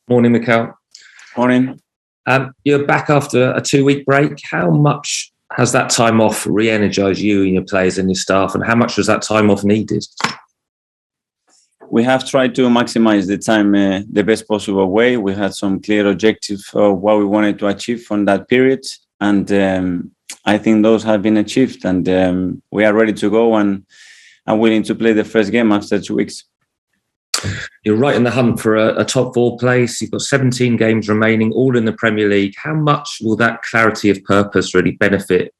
Morning, Mikel. Morning. You're back after a 2-week break. How much has that time off re-energized you and your players and your staff, and how much was that time off needed? We have tried to maximize the time the best possible way. We had some clear objectives of what we wanted to achieve from that period, and I think those have been achieved, and we are ready to go and willing to play the first game after 2 weeks. You're right in the hunt for a top 4 place. You've got 17 games remaining, all in the Premier League. How much will that clarity of purpose really benefit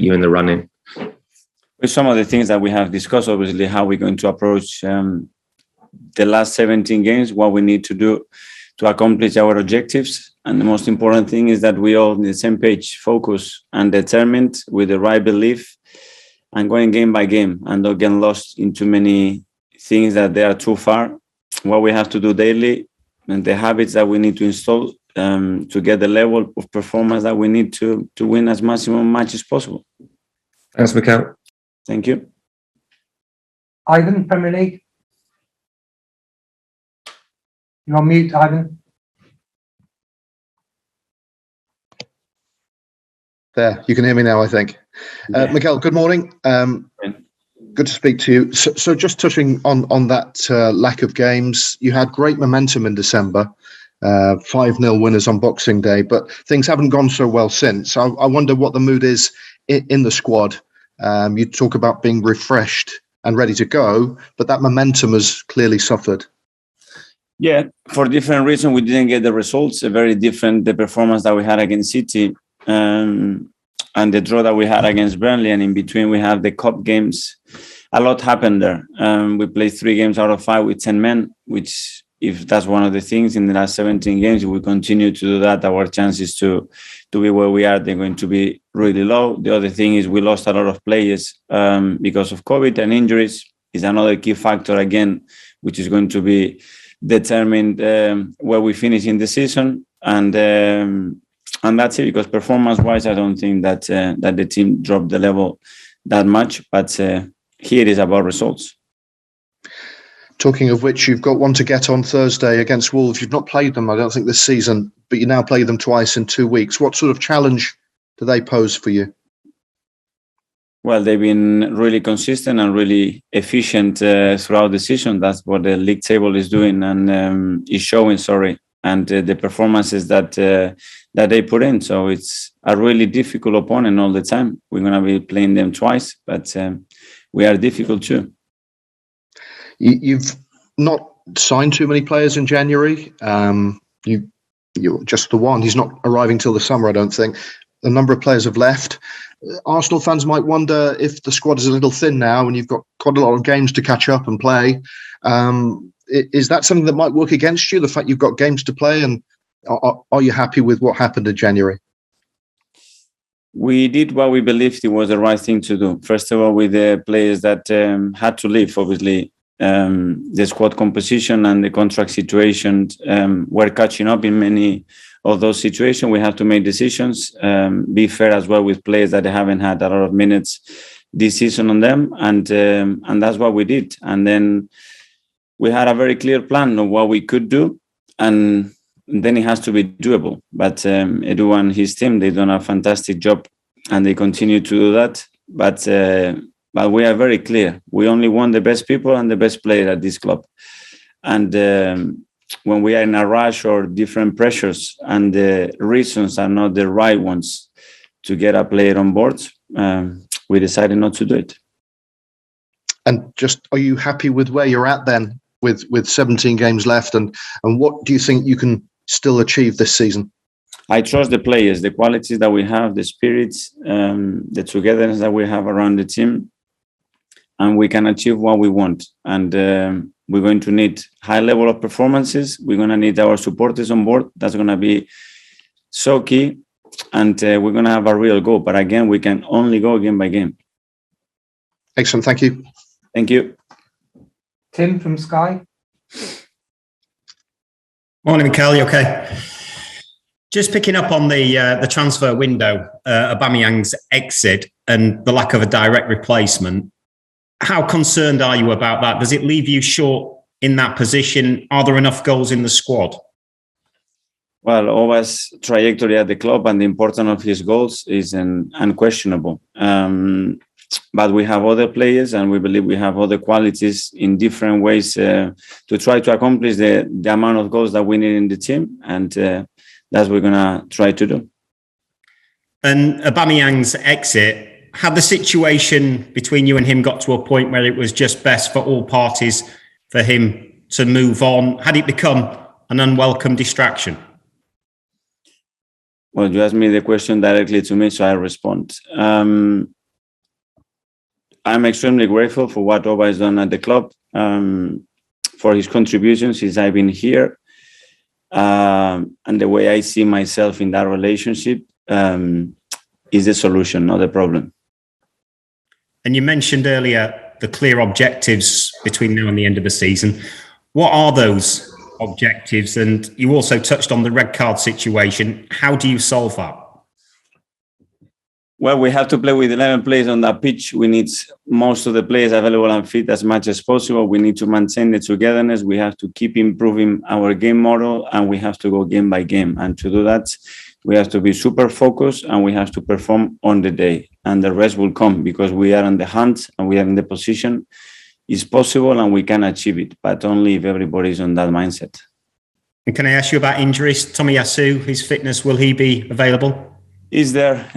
you in the running? With some of the things that we have discussed, obviously, how we're going to approach the last 17 games, what we need to do to accomplish our objectives. And the most important thing is that we all on the same page, focus and determined with the right belief and going game by game and not get lost in too many things that they are too far. What we have to do daily and the habits that we need to install to get the level of performance that we need to win as maximum matches possible. Thanks, Mikel. Thank you. Ivan, Premier League. You're on mute, Ivan. There, you can hear me now, I think. Yeah. Mikel, good morning. Good to speak to you. So just touching on that lack of games, you had great momentum in December, 5-0 winners on Boxing Day, but things haven't gone so well since. I wonder what the mood is in the squad. You talk about being refreshed and ready to go, but that momentum has clearly suffered. Yeah, for different reasons, we didn't get the results. Very different, the performance that we had against City and the draw that we had against Burnley. And in between, we have the cup games. A lot happened there. We played 3 games out of 5 with 10 men, which, if that's one of the things in the last 17 games, if we continue to do that, our chances to be where we are, they're going to be really low. The other thing is we lost a lot of players because of COVID and injuries is another key factor, again, which is going to be determined where we finish in the season. And that's it, because performance-wise, I don't think that the team dropped the level that much. But here it is about results. Talking of which, you've got one to get on Thursday against Wolves. You've not played them, I don't think, this season, but you now play them twice in 2 weeks. What sort of challenge do they pose for you? Well, they've been really consistent and really efficient throughout the season. That's what the league table is doing and is showing, and the performances that they put in. So it's a really difficult opponent all the time. We're going to be playing them twice, but we are difficult too. You've not signed too many players in January. You're just the one. He's not arriving till the summer, I don't think. A number of players have left. Arsenal fans might wonder if the squad is a little thin now and you've got quite a lot of games to catch up and play. Is that something that might work against you, the fact you've got games to play? And are you happy with what happened in January? We did what we believed it was the right thing to do. First of all, with the players that had to leave, obviously, the squad composition and the contract situation were catching up in many of those situations. We have to make decisions, be fair as well with players that haven't had a lot of minutes this season on them, and that's what we did. And then we had a very clear plan of what we could do, and then it has to be doable. But Edu and his team, they've done a fantastic job, and they continue to do that. But we are very clear. We only want the best people and the best player at this club. And when we are in a rush or different pressures and the reasons are not the right ones to get a player on board, we decided not to do it. And just, are you happy with where you're at then with 17 games left? And what do you think you can still achieve this season? I trust the players, the qualities that we have, the spirits, the togetherness that we have around the team, and we can achieve what we want. And we're going to need high level of performances. We're going to need our supporters on board. That's going to be so key. And we're going to have a real goal. But again, we can only go game by game. Excellent. Thank you. Thank you. Tim from Sky. Morning, Mikel. You okay? Just picking up on the transfer window, Aubameyang's exit and the lack of a direct replacement. How concerned are you about that? Does it leave you short in that position? Are there enough goals in the squad? Well, Oba's trajectory at the club and the importance of his goals is unquestionable. But we have other players, and we believe we have other qualities in different ways to try to accomplish the amount of goals that we need in the team, and that's what we're gonna try to do. And Aubameyang's exit, had the situation between you and him got to a point where it was just best for all parties for him to move on? Had it become an unwelcome distraction? Well, you asked me the question directly to me, so I respond. I'm extremely grateful for what Oba has done at the club, for his contributions since I've been here, and the way I see myself in that relationship is the solution, not the problem. And you mentioned earlier the clear objectives between now and the end of the season. What are those objectives? And you also touched on the red card situation. How do you solve that? Well, we have to play with 11 players on that pitch. We need most of the players available and fit as much as possible. We need to maintain the togetherness. We have to keep improving our game model, and we have to go game by game. And to do that, we have to be super focused, and we have to perform on the day. And the rest will come because we are on the hunt and we are in the position. It's possible and we can achieve it, but only if everybody is on that mindset. And can I ask you about injuries? Tomiyasu, his fitness, will he be available? Is there?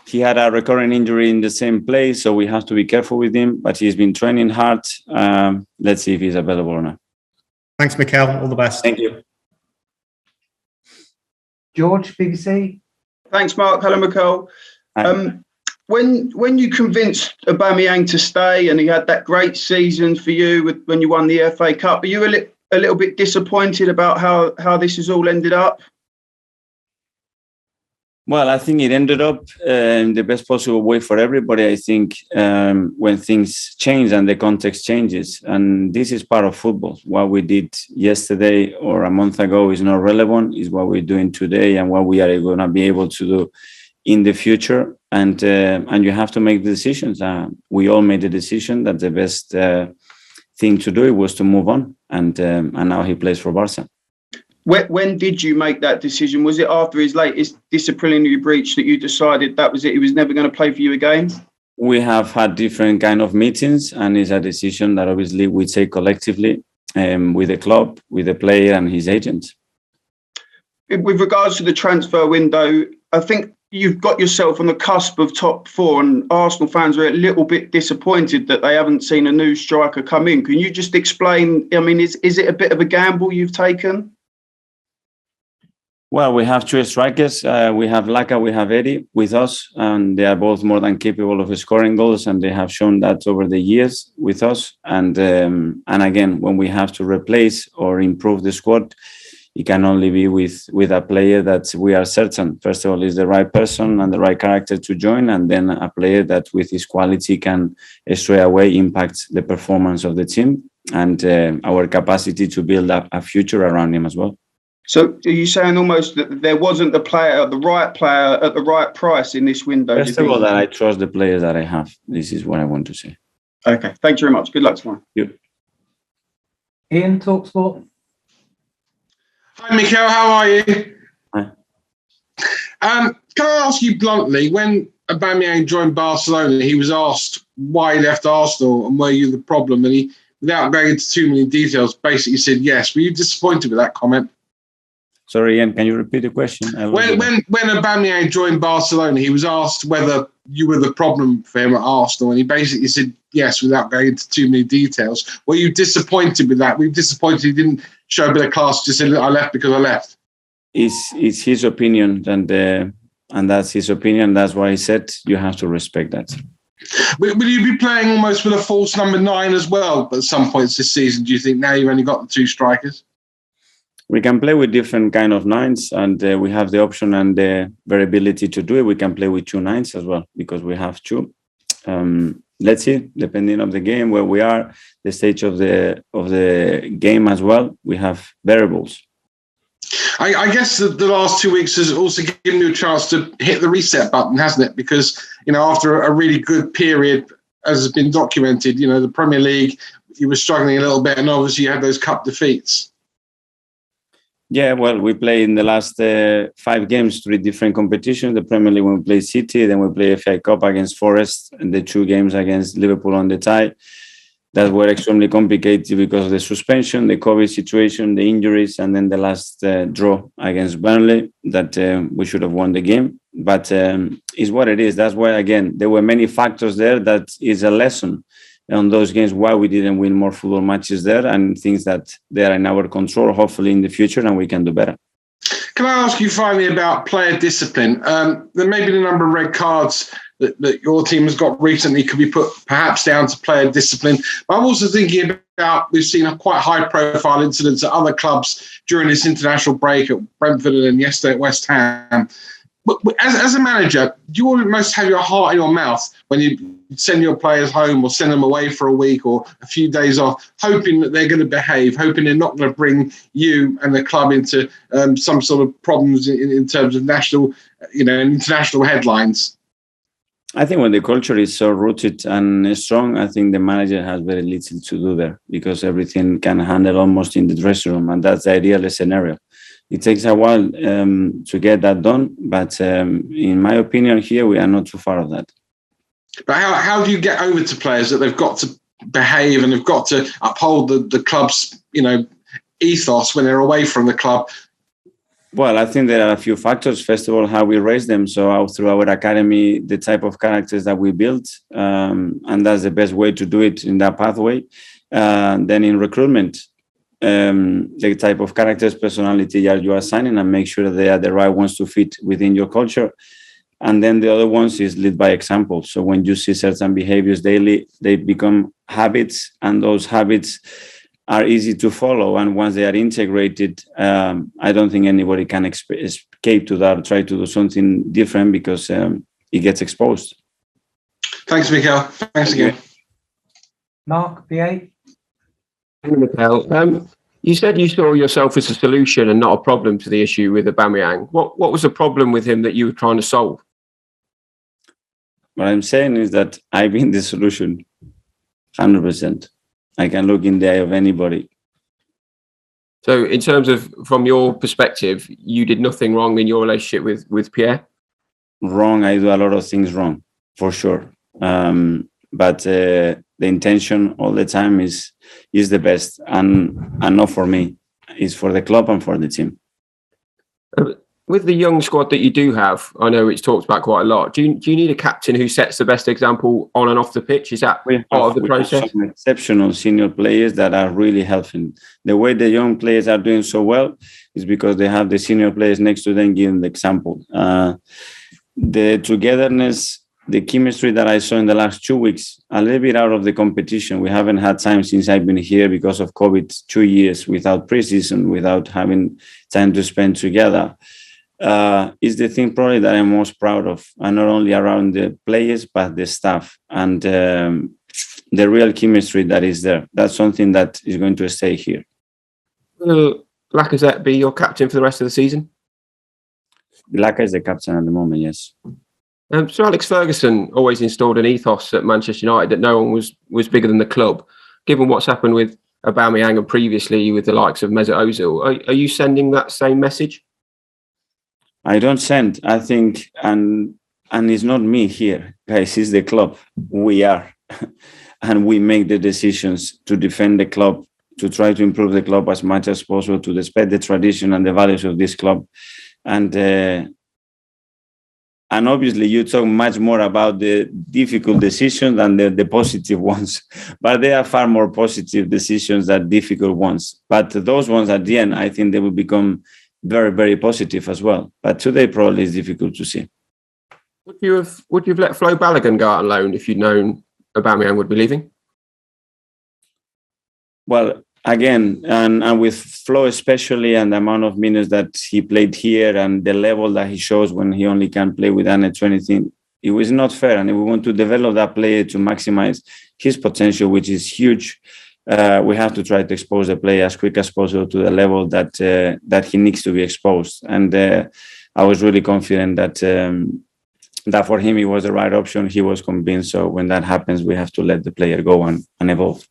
He had a recurrent injury in the same place, so we have to be careful with him, but he's been training hard. Let's see if he's available or not. Thanks, Mikel. All the best. Thank you. George, BBC. Thanks, Mark. Hello, Mikel. When you convinced Aubameyang to stay and he had that great season for you when you won the FA Cup, are you a little bit disappointed about how this has all ended up? Well, I think it ended up in the best possible way for everybody. I think when things change and the context changes, and this is part of football. What we did yesterday or a month ago is not relevant. It's what we're doing today and what we are going to be able to do in the future. And you have to make the decisions. We all made the decision that the best thing to do was to move on, and now he plays for Barca. When did you make that decision? Was it after his latest disciplinary breach that you decided that was it? He was never going to play for you again? We have had different kind of meetings, and it's a decision that obviously we take collectively with the club, with the player and his agent. With regards to the transfer window, I think you've got yourself on the cusp of top four, and Arsenal fans are a little bit disappointed that they haven't seen a new striker come in. Can you just explain? I mean, is it a bit of a gamble you've taken? Well, we have two strikers. We have Laka, we have Eddie with us, and they are both more than capable of scoring goals, and they have shown that over the years with us. And again, when we have to replace or improve the squad, it can only be with a player that we are certain, first of all, is the right person and the right character to join, and then a player that with his quality can straight away impact the performance of the team and our capacity to build up a future around him as well. So are you saying almost that there wasn't the right player at the right price in this window? First of all, that I trust the players that I have. This is what I want to say. Okay, thanks very much. Good luck tomorrow. Yep. Ian, TalkSport. Hi, Mikel. How are you? Hi. Can I ask you bluntly, when Aubameyang joined Barcelona, he was asked why he left Arsenal and were you the problem? And he, without going into too many details, basically said yes. Were you disappointed with that comment? Sorry, Ian, can you repeat the question? When Aubameyang joined Barcelona, he was asked whether you were the problem for him at Arsenal, and he basically said yes without going into too many details. Were you disappointed with that? Were you disappointed he didn't show a bit of class, just said, I left because I left? It's his opinion, and that's his opinion. That's why he said you have to respect that. Will you be playing almost with a false number 9 as well at some points this season, do you think, now you've only got the two strikers? We can play with different kind of 9s, and we have the option and the variability to do it. We can play with 2 9s as well because we have 2. Let's see, depending on the game, where we are, the stage of the game as well, we have variables. I guess the last 2 weeks has also given you a chance to hit the reset button, hasn't it? Because, after a really good period, as has been documented, the Premier League, you were struggling a little bit, and obviously you had those cup defeats. Yeah, well, we play in the last 5 games, 3 different competitions. The Premier League, we play City, then we play FA Cup against Forest, and the 2 games against Liverpool on the tie. That were extremely complicated because of the suspension, the COVID situation, the injuries, and then the last draw against Burnley that we should have won the game. But it's what it is. That's why, again, there were many factors there that is a lesson on those games why we didn't win more football matches there, and things that they are in our control, hopefully in the future, and we can do better. Can I ask you finally about player discipline? There may be the number of red cards that your team has got recently could be put perhaps down to player discipline. But I'm also thinking about, we've seen a quite high-profile incidents at other clubs during this international break at Brentford and then yesterday at West Ham. But as a manager, do you almost have your heart in your mouth when you send your players home or send them away for a week or a few days off, hoping that they're going to behave, hoping they're not going to bring you and the club into some sort of problems in terms of national, international headlines? I think when the culture is so rooted and strong, I think the manager has very little to do there because everything can handle almost in the dressing room, and that's the ideal scenario. It takes a while to get that done, but in my opinion, here we are not too far of that. But how do you get over to players that they've got to behave and they've got to uphold the club's ethos when they're away from the club? Well, I think there are a few factors. First of all, how we raise them. So through our academy, the type of characters that we build, and that's the best way to do it in that pathway. Then in recruitment, the type of characters, personality that you are signing, and make sure they are the right ones to fit within your culture. And then the other ones is lead by example. So when you see certain behaviors daily, they become habits, and those habits are easy to follow. And once they are integrated, I don't think anybody can escape to that or try to do something different because it gets exposed. Thanks, Mikel. Thanks again. Mark, BA? Mikel, you said you saw yourself as a solution and not a problem to the issue with Aubameyang. What was the problem with him that you were trying to solve? What I'm saying is that I've been the solution, 100%. I can look in the eye of anybody. So in terms of, from your perspective, you did nothing wrong in your relationship with Pierre? Wrong, I do a lot of things wrong, for sure. But the intention all the time is the best, and not for me. It's for the club and for the team. With the young squad that you do have, I know it's talked about quite a lot. Do you need a captain who sets the best example on and off the pitch? Is that part of the process? Have some exceptional senior players that are really helping. The way the young players are doing so well is because they have the senior players next to them giving the example. The togetherness, the chemistry that I saw in the last 2 weeks, a little bit out of the competition. We haven't had time since I've been here because of COVID, 2 years without preseason, without having time to spend together. Is the thing probably that I'm most proud of, and not only around the players, but the staff and the real chemistry that is there. That's something that is going to stay here. Will Lacazette be your captain for the rest of the season? Lacazette is the captain at the moment, yes. So Alex Ferguson always installed an ethos at Manchester United that no one was bigger than the club. Given what's happened with Aubameyang and previously with the likes of Mesut Ozil, are you sending that same message? I don't send. I think, and it's not me here, guys. It's the club. We are, and we make the decisions to defend the club, to try to improve the club as much as possible, to respect the tradition and the values of this club, and obviously you talk much more about the difficult decisions than the positive ones, but they are far more positive decisions than difficult ones. But those ones at the end, I think they will become very, very positive as well. But today probably is difficult to see. Would you have let Flo Balogun go out on loan if you'd known Aubameyang would be leaving? Well, again, and with Flo especially, and the amount of minutes that he played here and the level that he shows when he only can play with under 20, it was not fair. And if we want to develop that player to maximize his potential, which is huge, we have to try to expose the player as quick as possible to the level that he needs to be exposed. And I was really confident that for him it was the right option. He was convinced. So when that happens, we have to let the player go and evolve.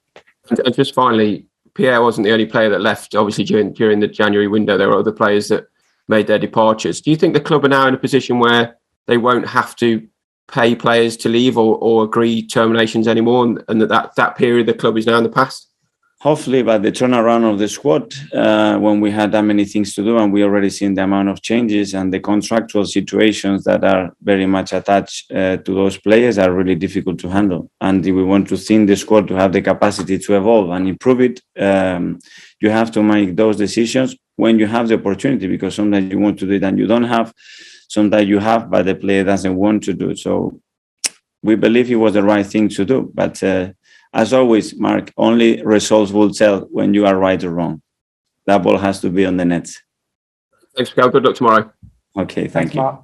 And just finally, Pierre wasn't the only player that left. Obviously, during the January window, there were other players that made their departures. Do you think the club are now in a position where they won't have to pay players to leave or agree terminations anymore, and that period of the club is now in the past? Hopefully, by the turnaround of the squad, when we had that many things to do, and we already seen the amount of changes and the contractual situations that are very much attached to those players are really difficult to handle. And if we want to thin the squad to have the capacity to evolve and improve it, you have to make those decisions when you have the opportunity, because sometimes you want to do it and you don't have. Sometimes you have, but the player doesn't want to do it. So we believe it was the right thing to do. But as always, Mark, only results will tell when you are right or wrong. That ball has to be on the net. Thanks, Mikel. Good luck tomorrow. Okay, thank you. Mark.